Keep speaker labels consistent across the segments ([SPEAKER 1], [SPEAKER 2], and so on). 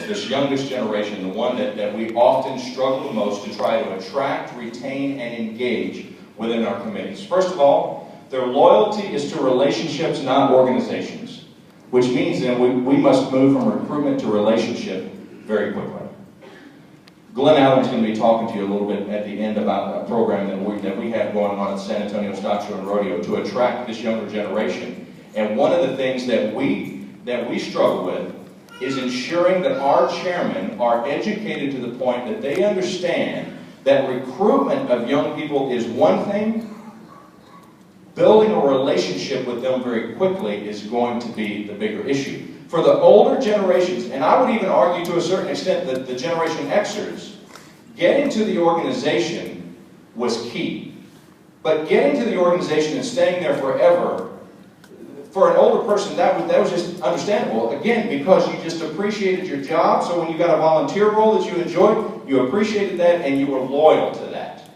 [SPEAKER 1] this youngest generation, the one that we often struggle the most to try to attract, retain, and engage within our committees. First of all, their loyalty is to relationships, not organizations, which means that we must move from recruitment to relationship very quickly. Glenn Allen's going to be talking to you a little bit at the end about a program that we have going on at San Antonio Stock Show and Rodeo to attract this younger generation. And one of the things that we struggle with is ensuring that our chairmen are educated to the point that they understand that recruitment of young people is one thing, building a relationship with them very quickly is going to be the bigger issue. For the older generations, and I would even argue to a certain extent that the Generation Xers, getting to the organization was key. But getting to the organization and staying there forever, for an older person, that was just understandable. Again, because you just appreciated your job, so when you got a volunteer role that you enjoyed, you appreciated that and you were loyal to that.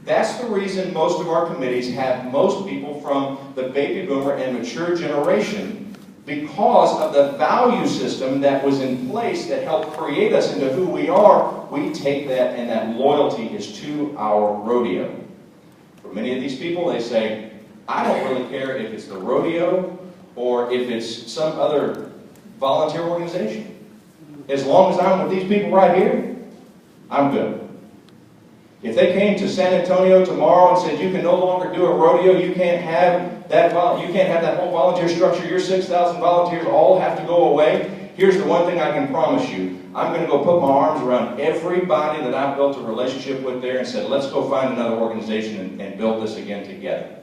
[SPEAKER 1] That's the reason most of our committees have most people from the baby boomer and mature generation, because of the value system that was in place that helped create us into who we are. We take that, and that loyalty is to our rodeo. For many of these people, they say, I don't really care if it's the rodeo or if it's some other volunteer organization. As long as I'm with these people right here, I'm good. If they came to San Antonio tomorrow and said, you can no longer do a rodeo, you can't have that whole volunteer structure, your 6,000 volunteers all have to go away, here's the one thing I can promise you. I'm going to go put my arms around everybody that I've built a relationship with there and said, let's go find another organization and build this again together.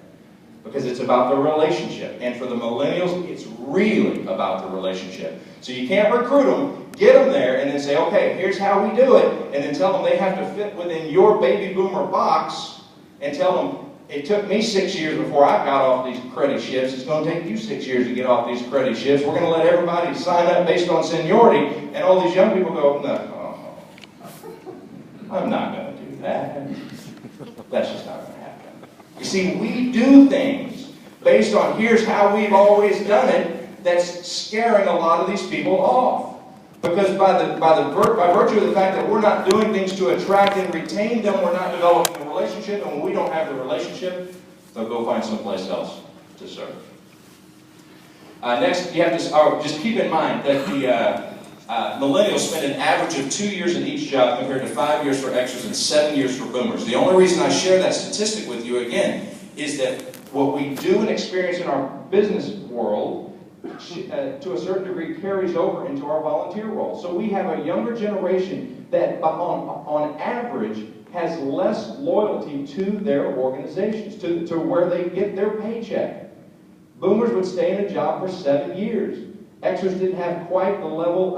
[SPEAKER 1] Because it's about the relationship. And for the millennials, it's really about the relationship. So you can't recruit them, get them there, and then say, okay, here's how we do it. And then tell them they have to fit within your baby boomer box and tell them, it took me 6 years before I got off these credit shifts. It's going to take you 6 years to get off these credit shifts. We're going to let everybody sign up based on seniority. And all these young people go, no, I'm not going to do that. That's just not going to happen. You see, we do things based on here's how we've always done it that's scaring a lot of these people off. Because by virtue of the fact that we're not doing things to attract and retain them, we're not developing a relationship, and when we don't have the relationship, they'll go find someplace else to serve. Next, you have to just keep in mind that the millennials spend an average of 2 years in each job compared to 5 years for Xers and 7 years for boomers. The only reason I share that statistic with you again is that what we do and experience in our business world to a certain degree carries over into our volunteer role. So we have a younger generation that on average has less loyalty to their organizations, to where they get their paycheck. Boomers would stay in a job for 7 years. Xers didn't have quite the level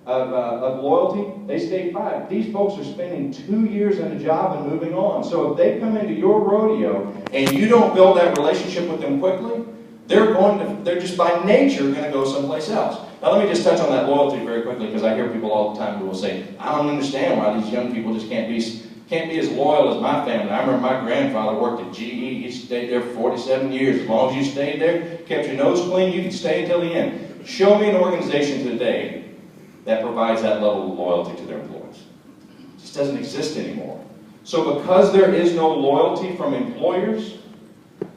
[SPEAKER 1] of loyalty. They stayed 5. These folks are spending 2 years in a job and moving on. So if they come into your rodeo and you don't build that relationship with them quickly, they're just by nature going to go someplace else. Now let me just touch on that loyalty very quickly, because I hear people all the time who will say, I don't understand why these young people just can't be as loyal as my family. I remember my grandfather worked at GE. He stayed there for 47 years. As long as you stayed there, kept your nose clean, you could stay until the end. Show me an organization today that provides that level of loyalty to their employees. It just doesn't exist anymore. So because there is no loyalty from employers,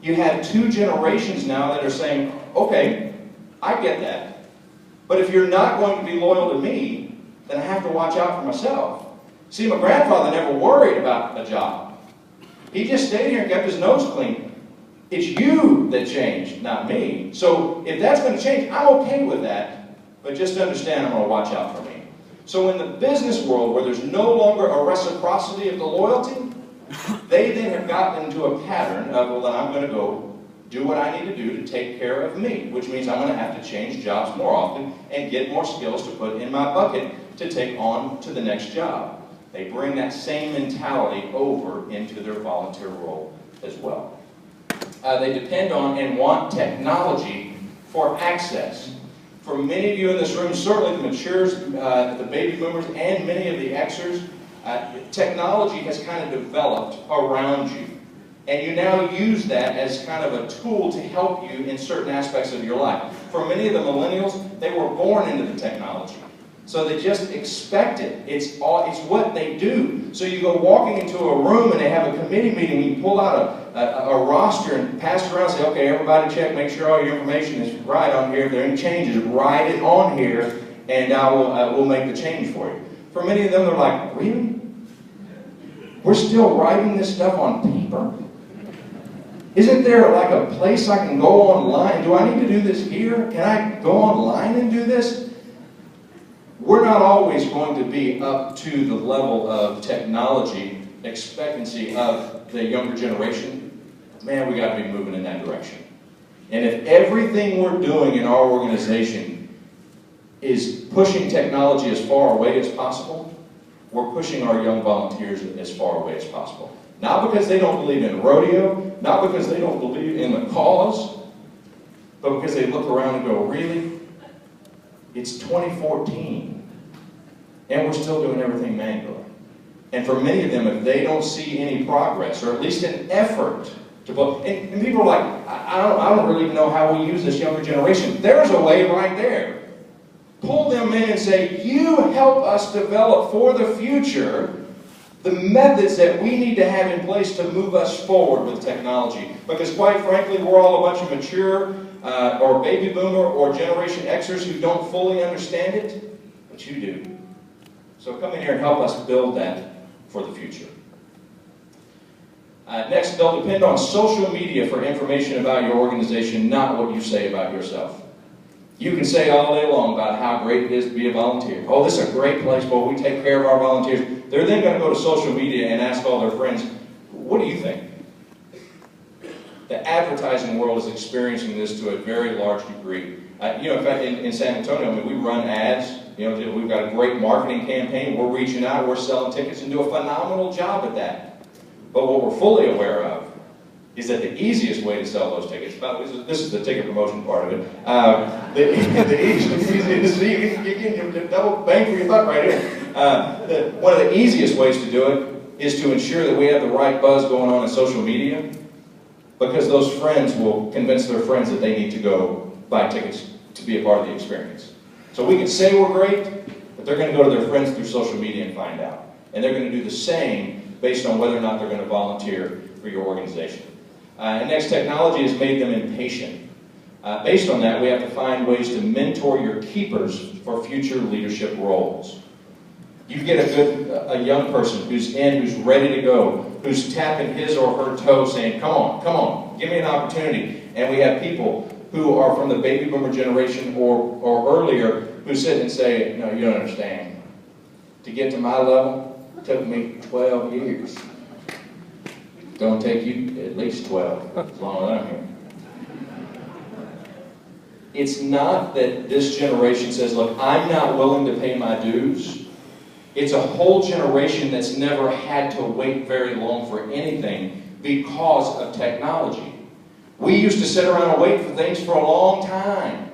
[SPEAKER 1] you have 2 generations now that are saying, okay, I get that, but if you're not going to be loyal to me, then I have to watch out for myself. See, my grandfather never worried about a job. He just stayed here and kept his nose clean. It's you that changed, not me. So if that's going to change, I'm okay with that, but just understand I'm going to watch out for me. So in the business world, where there's no longer a reciprocity of the loyalty, they then have gotten into a pattern of, well, then I'm going to go do what I need to do to take care of me, which means I'm going to have to change jobs more often and get more skills to put in my bucket to take on to the next job. They bring that same mentality over into their volunteer role as well. They depend on and want technology for access. For many of you in this room, certainly the matures, the baby boomers, and many of the Xers, technology has kind of developed around you. And you now use that as kind of a tool to help you in certain aspects of your life. For many of the millennials, they were born into the technology. So they just expect it. It's what they do. So you go walking into a room and they have a committee meeting, you pull out a roster and pass it around and say, okay, everybody check, make sure all your information is right on here. If there are any changes, write it on here, and we'll make the change for you. For many of them, they're like, really? We're still writing this stuff on paper? Isn't there like a place I can go online? Do I need to do this here? Can I go online and do this? We're not always going to be up to the level of technology expectancy of the younger generation. Man, we got to be moving in that direction. And if everything we're doing in our organization is pushing technology as far away as possible, we're pushing our young volunteers as far away as possible. Not because they don't believe in rodeo, not because they don't believe in the cause, but because they look around and go, really? It's 2014, and we're still doing everything manually. And for many of them, if they don't see any progress, or at least an effort to put, and people are like, I don't really even know how we use this younger generation. There's a way right there. Pull them in and say, you help us develop for the future the methods that we need to have in place to move us forward with technology. Because quite frankly, we're all a bunch of mature or baby boomer or Generation Xers who don't fully understand it, but you do. So come in here and help us build that for the future. Next, they'll depend on social media for information about your organization, not what you say about yourself. You can say all day long about how great it is to be a volunteer. Oh, this is a great place, boy, we take care of our volunteers. They're then going to go to social media and ask all their friends, what do you think? The advertising world is experiencing this to a very large degree. In fact, in San Antonio, I mean, we run ads. We've got a great marketing campaign. We're reaching out, we're selling tickets, and do a phenomenal job at that. But what we're fully aware of is that the easiest way to sell those tickets, this is the ticket promotion part of it, the easiest, you get double bang for your buck right here. One of the easiest ways to do it is to ensure that we have the right buzz going on in social media, because those friends will convince their friends that they need to go buy tickets to be a part of the experience. So we can say we're great, but they're going to go to their friends through social media and find out. And they're going to do the same based on whether or not they're going to volunteer for your organization. And next, technology has made them impatient. Based on that, we have to find ways to mentor your keepers for future leadership roles. You get a young person who's ready to go, who's tapping his or her toe saying, come on, give me an opportunity. And we have people who are from the baby boomer generation or earlier who sit and say, no, you don't understand. To get to my level, it took me 12 years. It's going to take you at least 12, as long as I'm here. It's not that this generation says, look, I'm not willing to pay my dues. It's a whole generation that's never had to wait very long for anything because of technology. We used to sit around and wait for things for a long time.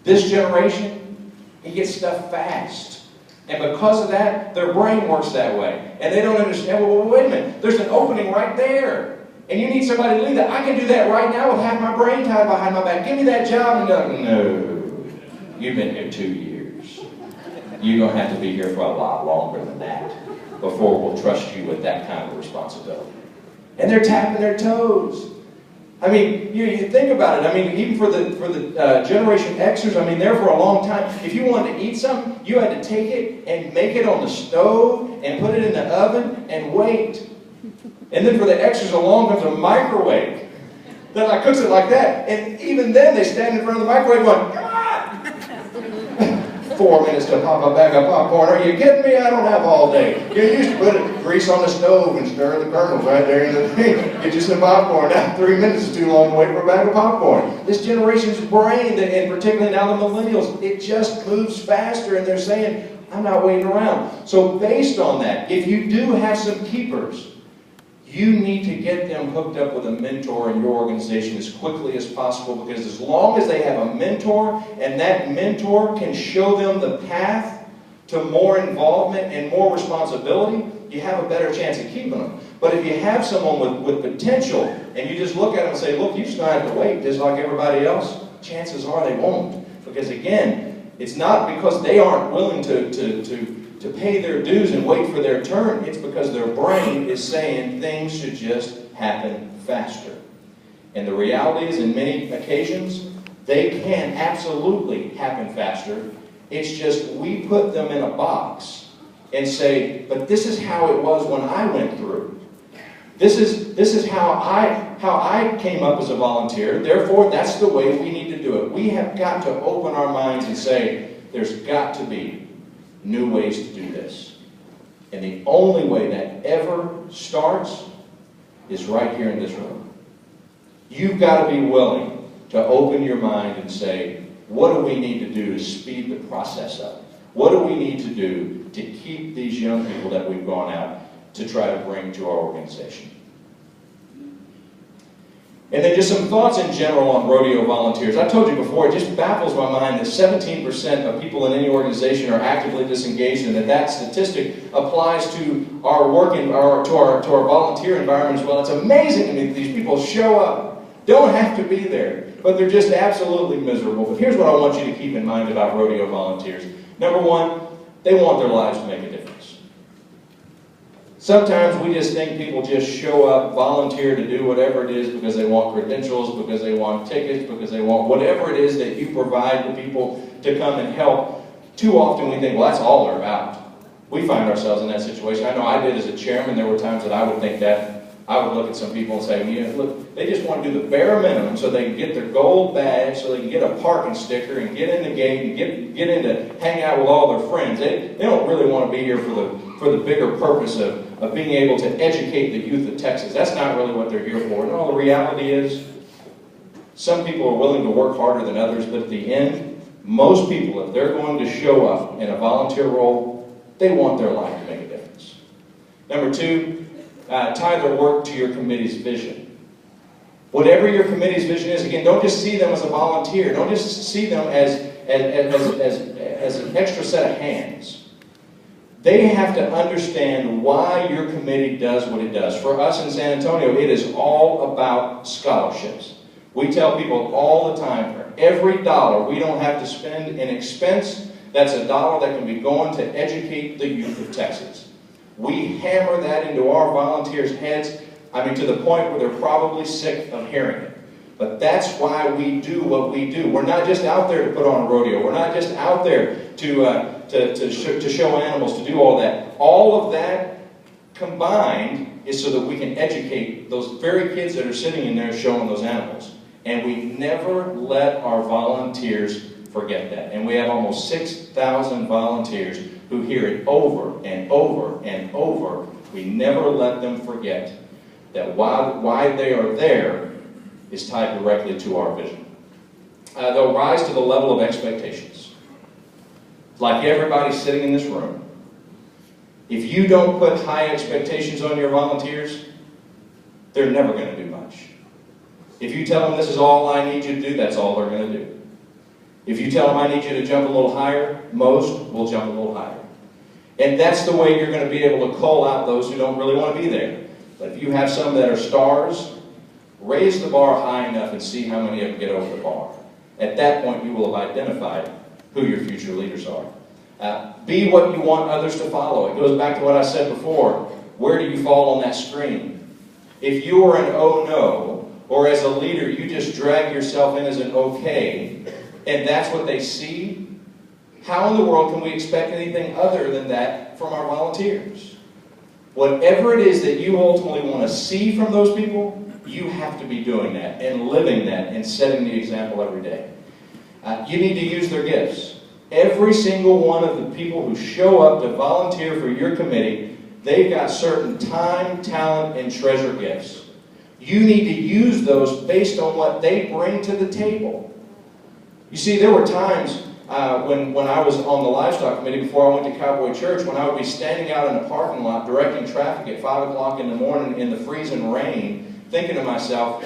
[SPEAKER 1] This generation, he gets stuff fast. And because of that, their brain works that way. And they don't understand, well, wait a minute, there's an opening right there. And you need somebody to lead that. I can do that right now with half my brain tied behind my back. Give me that job. And they're like, no, you've been here 2 years. You're going to have to be here for a lot longer than that before we'll trust you with that kind of responsibility. And they're tapping their toes. I mean, you think about it. I mean, even for the Generation Xers, I mean, there for a long time, if you wanted to eat something, you had to take it and make it on the stove and put it in the oven and wait. And then for the Xers, along comes a microwave that like cooks it like that. And even then, they stand in front of the microwave going, come on! 4 minutes to pop a bag of popcorn. Are you kidding me? I don't have all day. You used to put grease on the stove and stir the kernels right there in the thing. Get you some popcorn. Now 3 minutes is too long to wait for a bag of popcorn. This generation's brain, and particularly now the millennials, it just moves faster, and they're saying, I'm not waiting around. So based on that, if you do have some keepers, you need to get them hooked up with a mentor in your organization as quickly as possible, because as long as they have a mentor and that mentor can show them the path to more involvement and more responsibility, you have a better chance of keeping them. But if you have someone with potential and you just look at them and say, look, you just going to have to wait just like everybody else, chances are they won't. Because again, It's not because they aren't willing to pay their dues and wait for their turn. It's because their brain is saying things should just happen faster. And the reality is, in many occasions, they can absolutely happen faster. It's just we put them in a box and say, but this is how it was when I went through. This is how I came up as a volunteer. Therefore, that's the way we need to do it. We have got to open our minds and say, there's got to be new ways to do this. And the only way that ever starts is right here in this room. You've got to be willing to open your mind and say, what do we need to do to speed the process up? What do we need to do to keep these young people that we've gone out to try to bring to our organization? And then just some thoughts in general on rodeo volunteers. I told you before, it just baffles my mind that 17% of people in any organization are actively disengaged, and that statistic applies to our working, to our volunteer environment as well. It's amazing to me that these people show up, don't have to be there, but they're just absolutely miserable. But here's what I want you to keep in mind about rodeo volunteers. Number one, they want their lives to make a difference. Sometimes we just think people just show up, volunteer to do whatever it is because they want credentials, because they want tickets, because they want whatever it is that you provide to people to come and help. Too often we think, well, that's all they're about. We find ourselves in that situation. I know I did as a chairman. There were times that I would think that. I would look at some people and say, yeah, look, they just want to do the bare minimum so they can get their gold badge, so they can get a parking sticker and get in the gate and get in to hang out with all their friends. They don't really want to be here for the bigger purpose of being able to educate the youth of Texas. That's not really what they're here for. No, the reality is some people are willing to work harder than others, but at the end, most people, if they're going to show up in a volunteer role, they want their life to make a difference. Number two, tie their work to your committee's vision. Whatever your committee's vision is, again, don't just see them as a volunteer. Don't just see them as an extra set of hands. They have to understand why your committee does what it does. For us in San Antonio, it is all about scholarships. We tell people all the time, for every dollar we don't have to spend in expense, that's a dollar that can be going to educate the youth of Texas. We hammer that into our volunteers' heads, to the point where they're probably sick of hearing it. But that's why we do what we do. We're not just out there to put on a rodeo. We're not just out there to show animals, to do all that. All of that combined is so that we can educate those very kids that are sitting in there showing those animals. And we never let our volunteers forget that. And we have almost 6,000 volunteers who hear it over and over and over. We never let them forget that why they are there is tied directly to our vision. They'll rise to the level of expectations. Like everybody sitting in this room, if you don't put high expectations on your volunteers, they're never going to do much. If you tell them this is all I need you to do, that's all they're going to do. If you tell them I need you to jump a little higher, most will jump a little higher. And that's the way you're going to be able to call out those who don't really want to be there. But if you have some that are stars, raise the bar high enough and see how many of them get over the bar. At that point, you will have identified who your future leaders are. Be what you want others to follow. It goes back to what I said before. Where do you fall on that screen? If you are an oh no, or as a leader you just drag yourself in as an okay, and that's what they see, how in the world can we expect anything other than that from our volunteers? Whatever it is that you ultimately want to see from those people, you have to be doing that and living that and setting the example every day. You need to use their gifts. Every single one of the people who show up to volunteer for your committee, they've got certain time, talent, and treasure gifts. You need to use those based on what they bring to the table. You see, there were times when I was on the livestock committee before I went to Cowboy Church, when I would be standing out in a parking lot directing traffic at 5 o'clock in the morning in the freezing rain, thinking to myself,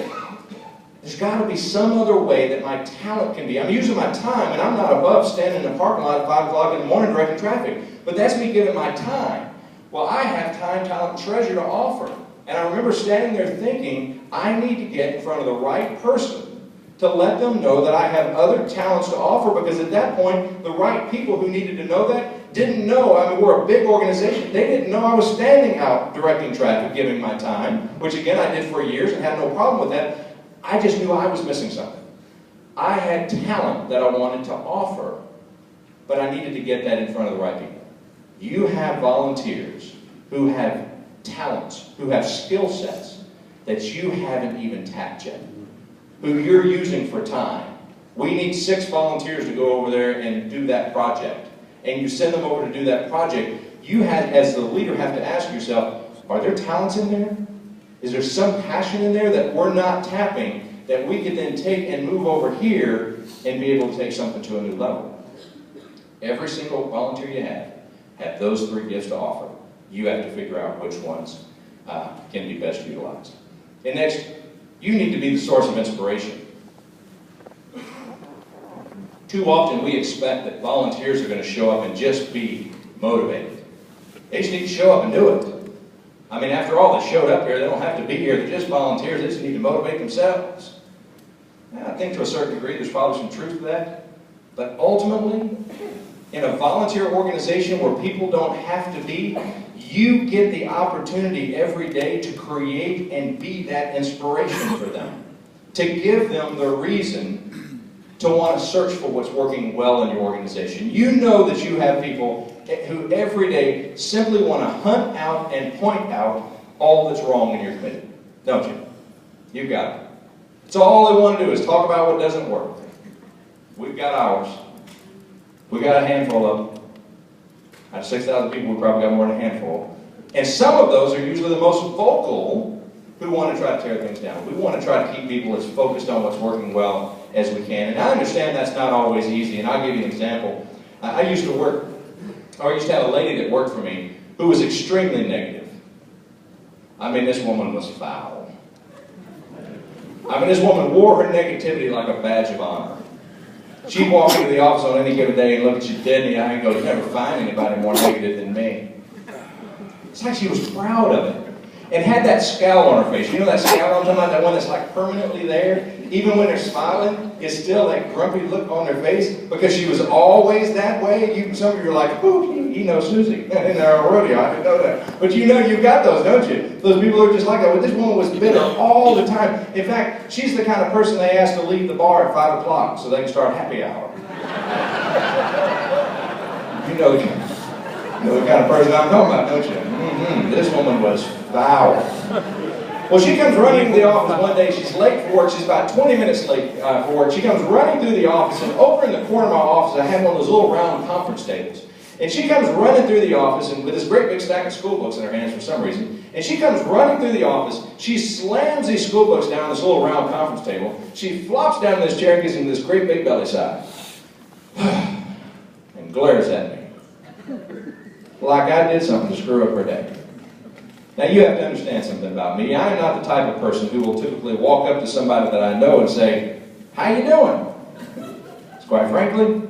[SPEAKER 1] there's got to be some other way that my talent can be. I'm using my time, and I'm not above standing in a parking lot at 5 o'clock in the morning directing traffic, but that's me giving my time. Well, I have time, talent, and treasure to offer. And I remember standing there thinking, I need to get in front of the right person to let them know that I have other talents to offer, because at that point, the right people who needed to know that didn't know. I mean, we're a big organization. They didn't know I was standing out directing traffic, giving my time, which again I did for years and had no problem with that. I just knew I was missing something. I had talent that I wanted to offer, but I needed to get that in front of the right people. You have volunteers who have talents, who have skill sets that you haven't even tapped yet, who you're using for time. We need 6 volunteers to go over there and do that project. And you send them over to do that project. You have, as the leader, have to ask yourself, are there talents in there? Is there some passion in there that we're not tapping that we could then take and move over here and be able to take something to a new level? Every single volunteer you have those 3 gifts to offer. You have to figure out which ones can be best utilized. And next, you need to be the source of inspiration. Too often we expect that volunteers are going to show up and just be motivated. They just need to show up and do it. I mean, after all, they showed up here. They don't have to be here. They're just volunteers. They just need to motivate themselves. And I think to a certain degree there's probably some truth to that. But ultimately, in a volunteer organization where people don't have to be, you get the opportunity every day to create and be that inspiration for them, to give them the reason to want to search for what's working well in your organization. You know that you have people who every day simply want to hunt out and point out all that's wrong in your committee, don't you? You've got it. It's all they want to do is talk about what doesn't work. We've got ours. We've got a handful of them. Out of 6,000 people, we've probably got more than a handful. And some of those are usually the most vocal who want to try to tear things down. We want to try to keep people as focused on what's working well as we can. And I understand that's not always easy, and I'll give you an example. I used to have a lady that worked for me who was extremely negative. I mean, this woman was foul. I mean, this woman wore her negativity like a badge of honor. She'd walk into the office on any given day and look at you dead in the eye and go, "You never find anybody more negative than me." It's like she was proud of it and had that scowl on her face. You know that scowl I'm talking about, that one that's like permanently there? Even when they're smiling, it's still that grumpy look on their face because she was always that way. Some of you are like, "Ooh, you know Susie in our rodeo." I didn't know that. But you know you've got those, don't you? Those people who are just like that. But this woman was bitter all the time. In fact, she's the kind of person they ask to leave the bar at 5 o'clock so they can start happy hour. You know the kind of person I'm talking about, don't you? This woman was foul. Well, she comes running to the office one day. She's late for work. She's about 20 minutes late for work. She comes running through the office, and over in the corner of my office, I had one of those little round conference tables. And she comes running through the office and with this great big stack of school books in her hands for some reason. And she comes running through the office. She slams these school books down on this little round conference table. She flops down in this chair and gives him this great big belly sigh. And glares at me. Like I did something to screw up her day. Now you have to understand something about me. I am not the type of person who will typically walk up to somebody that I know and say, "How you doing?" Quite frankly,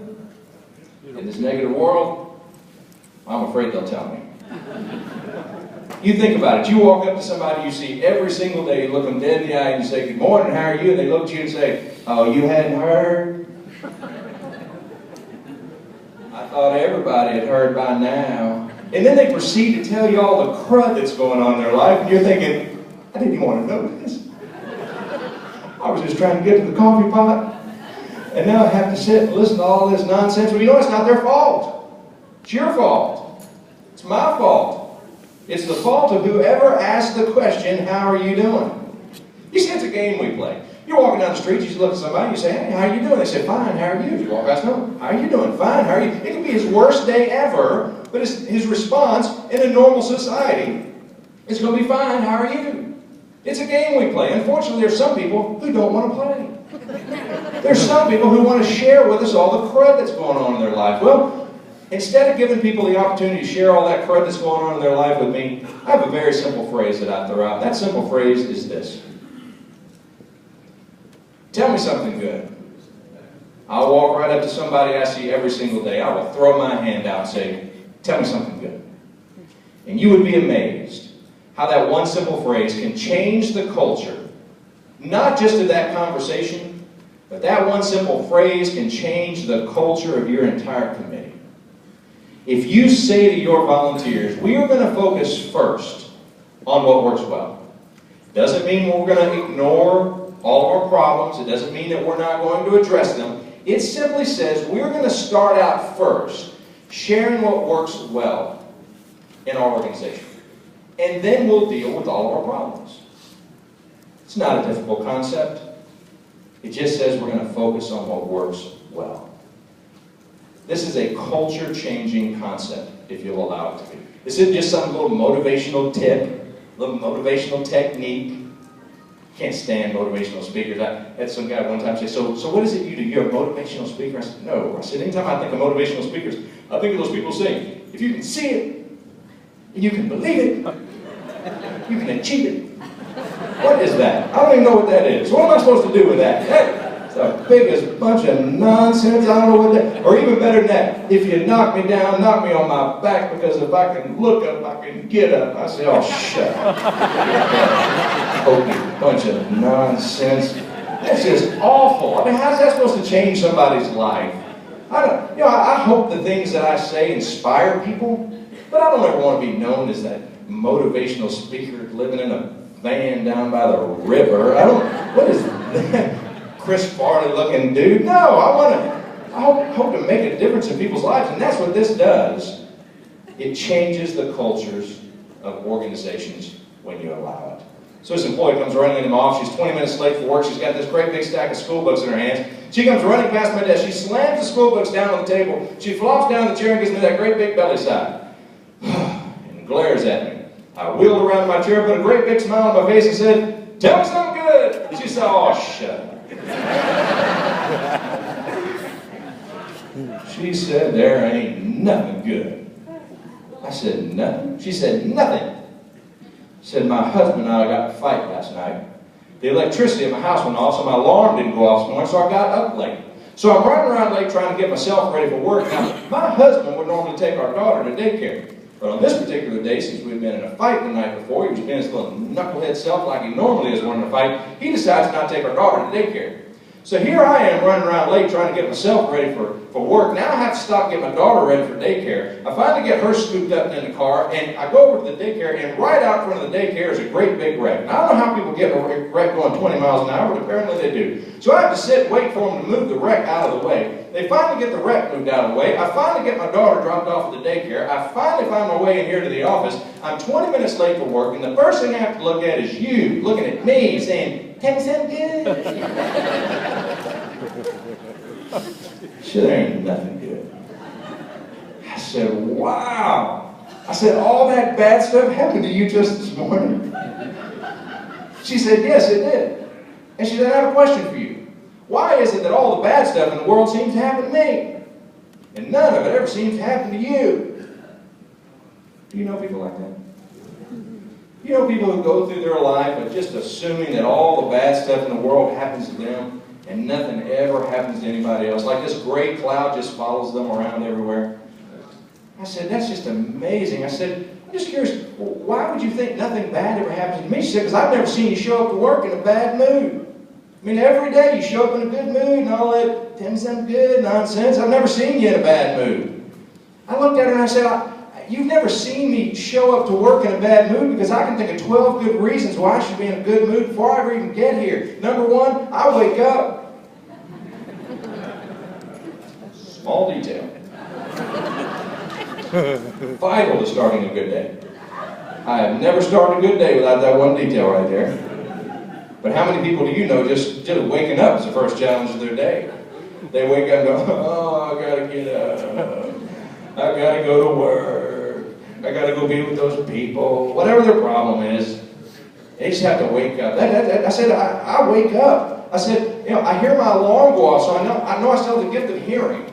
[SPEAKER 1] in this negative world, I'm afraid they'll tell me. You think about it. You walk up to somebody you see every single day, you look them dead in the eye and you say, "Good morning, how are you?" And they look at you and say, "Oh, you hadn't heard?" I thought everybody had heard by now. And then they proceed to tell you all the crud that's going on in their life, and you're thinking, "I didn't even want to know this. I was just trying to get to the coffee pot, and now I have to sit and listen to all this nonsense." Well, you know, it's not their fault. It's your fault. It's my fault. It's the fault of whoever asked the question, "How are you doing?" You see, it's a game we play. You're walking down the street, you look at somebody, you say, "Hey, how are you doing?" They say, "Fine, how are you?" You walk past them, "How are you doing?" "Fine, how are you?" It could be his worst day ever, but his response in a normal society is going to be, "Fine, how are you?" It's a game we play. Unfortunately, there's some people who don't want to play. There's some people who want to share with us all the crud that's going on in their life. Well, instead of giving people the opportunity to share all that crud that's going on in their life with me, I have a very simple phrase that I throw out. That simple phrase is this: tell me something good. I'll walk right up to somebody I see every single day. I will throw my hand out and say, "Tell me something good." And you would be amazed how that one simple phrase can change the culture, not just of that conversation, But that one simple phrase can change the culture of your entire committee. If you say to your volunteers, we are going to focus first on what works well. Doesn't mean we're going to ignore all of our problems. It doesn't mean that we're not going to address them. It simply says we're going to start out first sharing what works well in our organization. And then we'll deal with all of our problems. It's not a difficult concept. It just says we're going to focus on what works well. This is a culture-changing concept, if you'll allow it to be. This isn't just some little motivational tip, little motivational technique. Can't stand motivational speakers. I had some guy one time say, so what is it you do? You're a motivational speaker? I said, no. I said, anytime I think of motivational speakers, I think of those people saying, if you can see it, and you can believe it, you can achieve it. What is that? I don't even know what that is. What am I supposed to do with that? That's the biggest bunch of nonsense. I don't know what that is. Or even better than that, if you knock me down, knock me on my back, because if I can look up, I can get up. I say, oh, shut up. Hokey bunch of nonsense. That's just awful. I mean, how's that supposed to change somebody's life? I hope the things that I say inspire people, but I don't ever want to be known as that motivational speaker living in a van down by the river. What is that? Chris Farley looking dude? No, I hope to make a difference in people's lives, and that's what this does. It changes the cultures of organizations when you allow it. So this employee comes running into my office. She's 20 minutes late for work. She's got this great big stack of school books in her hands. She comes running past my desk. She slams the school books down on the table. She flops down the chair and gives me that great big belly sigh and glares at me. I wheeled around in my chair, put a great big smile on my face and said, tell me something good. And she said, oh, shut up. She said, there ain't nothing good. I said, nothing? She said, nothing. Said, my husband and I got in a fight last night. The electricity at my house went off, so my alarm didn't go off this morning, so I got up late. So I'm running around late trying to get myself ready for work. Now, my husband would normally take our daughter to daycare. But on this particular day, since we'd been in a fight the night before, he was being his little knucklehead self like he normally is when in a fight, he decides not to take our daughter to daycare. So here I am running around late trying to get myself ready for work. Now I have to stop and get my daughter ready for daycare. I finally get her scooped up in the car, and I go over to the daycare, and right out in front of the daycare is a great big wreck. Now I don't know how people get a wreck going 20 miles an hour, but apparently they do. So I have to sit and wait for them to move the wreck out of the way. They finally get the wreck moved out of the way. I finally get my daughter dropped off at the daycare. I finally find my way in here to the office. I'm 20 minutes late for work, and the first thing I have to look at is you looking at me saying, tell me something good. Sure, there ain't nothing good. I said, wow. I said, all that bad stuff happened to you just this morning? She said, yes, it did. And she said, I have a question for you. Why is it that all the bad stuff in the world seems to happen to me? And none of it ever seems to happen to you? Do you know people like that? You know people who go through their life of just assuming that all the bad stuff in the world happens to them and nothing ever happens to anybody else. Like this gray cloud just follows them around everywhere. I said, that's just amazing. I said, I'm just curious, why would you think nothing bad ever happens to me? She said, because I've never seen you show up to work in a bad mood. I mean, every day you show up in a good mood and all that, tell me something good nonsense. I've never seen you in a bad mood. I looked at her and I said, you've never seen me show up to work in a bad mood, because I can think of 12 good reasons why I should be in a good mood before I ever even get here. Number one, I wake up. Small detail. Vital to starting a good day. I have never started a good day without that one detail right there. But how many people do you know just waking up is the first challenge of their day? They wake up and go, oh, I gotta get up. I gotta go to work. I gotta go be with those people. Whatever their problem is, they just have to wake up. I said, I wake up. I said, I hear my alarm go off, so I know I still have the gift of hearing.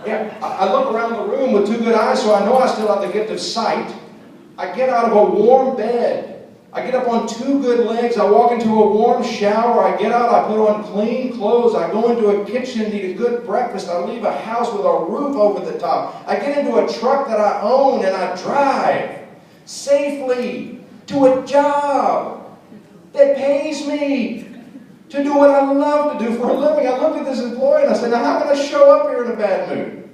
[SPEAKER 1] Yeah, I look around the room with 2 good eyes, so I know I still have the gift of sight. I get out of a warm bed. I get up on 2 good legs. I walk into a warm shower. I get out. I put on clean clothes. I go into a kitchen, eat a good breakfast. I leave a house with a roof over the top. I get into a truck that I own, and I drive safely to a job that pays me. to do what I love to do for a living. I looked at this employee and I said, now how can I show up here in a bad mood?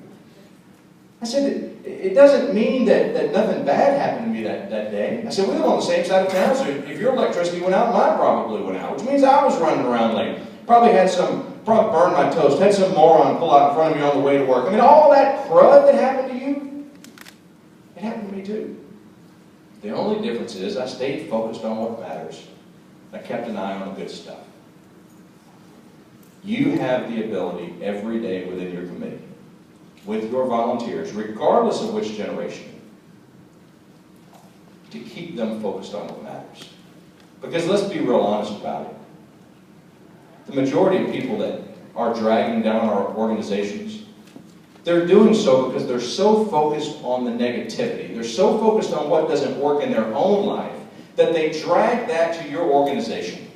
[SPEAKER 1] I said, it doesn't mean that nothing bad happened to me that day. I said, we live on the same side of town, so if your electricity went out, mine probably went out, which means I was running around late. Probably burned my toast, had some moron pull out in front of me on the way to work. I mean, all that crud that happened to you, it happened to me too. The only difference is I stayed focused on what matters. I kept an eye on the good stuff. You have the ability every day within your committee, with your volunteers, regardless of which generation, to keep them focused on what matters. Because let's be real honest about it. The majority of people that are dragging down our organizations, they're doing so because they're so focused on the negativity. They're so focused on what doesn't work in their own life that they drag that to your organization.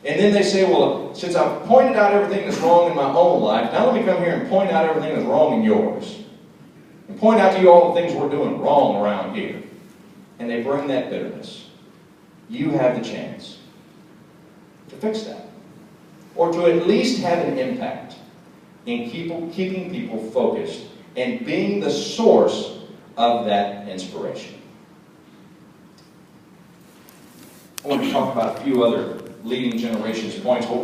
[SPEAKER 1] And then they say, well, since I've pointed out everything that's wrong in my own life, now let me come here and point out everything that's wrong in yours. And point out to you all the things we're doing wrong around here. And they bring that bitterness. You have the chance to fix that. Or to at least have an impact in keeping people focused and being the source of that inspiration. I want to talk about a few other leading generations points. Well,